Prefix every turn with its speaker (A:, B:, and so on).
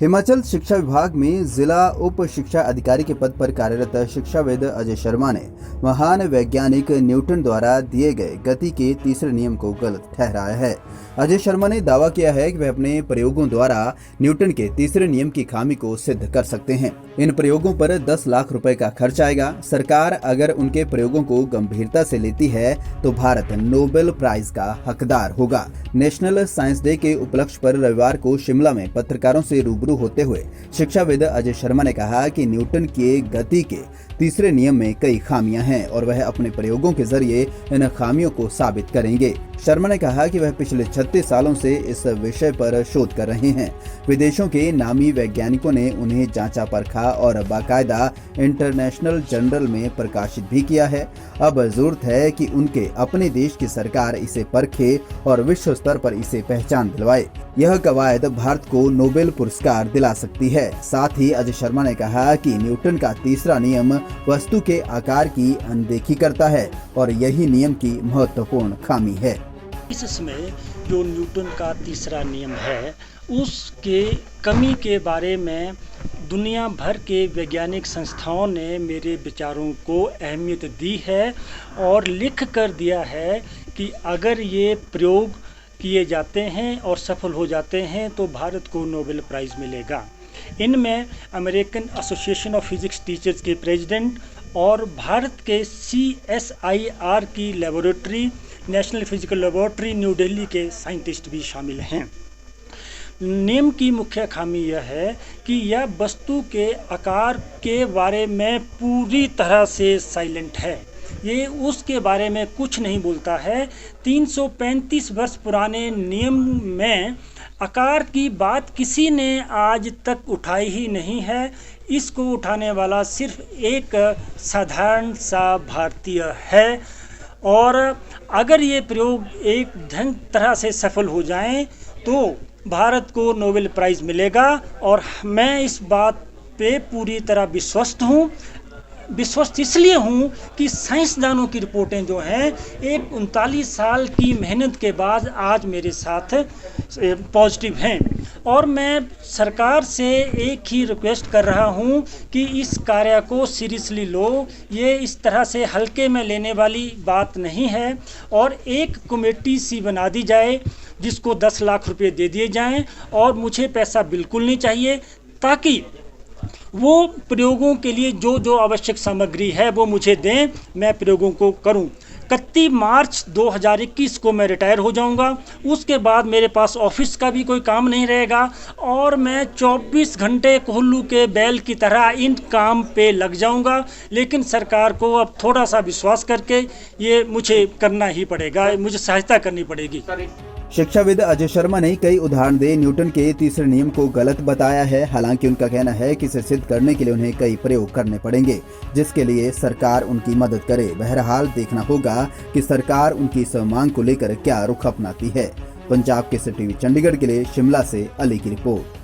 A: हिमाचल शिक्षा विभाग में जिला उप शिक्षा अधिकारी के पद पर कार्यरत शिक्षाविद अजय शर्मा ने महान वैज्ञानिक न्यूटन द्वारा दिए गए गति के तीसरे नियम को गलत ठहराया है। अजय शर्मा ने दावा किया है कि वह अपने प्रयोगों द्वारा न्यूटन के तीसरे नियम की खामी को सिद्ध कर सकते हैं। इन प्रयोगों पर 10 लाख रुपए का खर्च आएगा। सरकार अगर उनके प्रयोगों को गंभीरता से लेती है तो भारत नोबेल प्राइज का हकदार होगा। नेशनल साइंस डे के उपलक्ष्य पर रविवार को शिमला में पत्रकारों से रूबरू होते हुए शिक्षाविद अजय शर्मा ने कहा कि न्यूटन के गति के तीसरे नियम में कई खामियां हैं और वह अपने प्रयोगों के जरिए इन खामियों को साबित करेंगे। शर्मा ने कहा कि वह पिछले 36 सालों से इस विषय पर शोध कर रहे हैं। विदेशों के नामी वैज्ञानिकों ने उन्हें जांचा परखा और बाकायदा इंटरनेशनल जर्नल में प्रकाशित भी किया है। अब जरूरत है कि उनके अपने देश की सरकार इसे परखे और विश्व स्तर पर इसे पहचान दिलवाए। यह कवायद भारत को नोबेल पुरस्कार दिला सकती है। साथ ही अजय शर्मा ने कहा कि न्यूटन का तीसरा नियम वस्तु के आकार की अनदेखी करता है और यही नियम की महत्वपूर्ण खामी है।
B: इसमें जो न्यूटन का तीसरा नियम है उसके कमी के बारे में दुनिया भर के वैज्ञानिक संस्थाओं ने मेरे विचारों को अहमियत दी है और लिख कर दिया है कि अगर ये प्रयोग किए जाते हैं और सफल हो जाते हैं तो भारत को नोबेल प्राइज़ मिलेगा। इनमें American association of physics teachers के प्रेसिडेंट और भारत के CSIR की laboratory national physical laboratory new Delhi के साइंटिस्ट भी शामिल हैं। नियम की मुख्य खामी यह है कि यह वस्तु के आकार के बारे में पूरी तरह से साइलेंट है। ये उसके बारे में कुछ नहीं बोलता है। 335 वर्ष पुराने नियम में आकार की बात किसी ने आज तक उठाई ही नहीं है। इसको उठाने वाला सिर्फ एक साधारण सा भारतीय है और अगर ये प्रयोग एक ढंग तरह से सफल हो जाएं तो भारत को नोबेल प्राइज़ मिलेगा और मैं इस बात पे पूरी तरह विश्वस्त इसलिए हूँ कि साइंसदानों की रिपोर्टें जो हैं एक 39 साल की मेहनत के बाद आज मेरे साथ पॉजिटिव हैं और मैं सरकार से एक ही रिक्वेस्ट कर रहा हूँ कि इस कार्य को सीरियसली लो। ये इस तरह से हल्के में लेने वाली बात नहीं है और एक कमेटी सी बना दी जाए जिसको 10 लाख रुपए दे दिए जाएं और मुझे पैसा बिल्कुल नहीं चाहिए ताकि वो प्रयोगों के लिए जो जो आवश्यक सामग्री है वो मुझे दें, मैं प्रयोगों को करूं। 31 मार्च 2021 को मैं रिटायर हो जाऊंगा। उसके बाद मेरे पास ऑफिस का भी कोई काम नहीं रहेगा और मैं 24 घंटे कोल्लू के बैल की तरह इन काम पे लग जाऊंगा। लेकिन सरकार को अब थोड़ा सा विश्वास करके ये मुझे करना ही पड़ेगा, मुझे सहायता करनी पड़ेगी।
A: शिक्षाविद अजय शर्मा ने कई उदाहरण दे न्यूटन के तीसरे नियम को गलत बताया है। हालांकि उनका कहना है कि इसे सिद्ध करने के लिए उन्हें कई प्रयोग करने पड़ेंगे जिसके लिए सरकार उनकी मदद करे। बहरहाल देखना होगा कि सरकार उनकी इस मांग को लेकर क्या रुख अपनाती है। पंजाब केसरी टीवी चंडीगढ़ के लिए शिमला से अली की रिपोर्ट।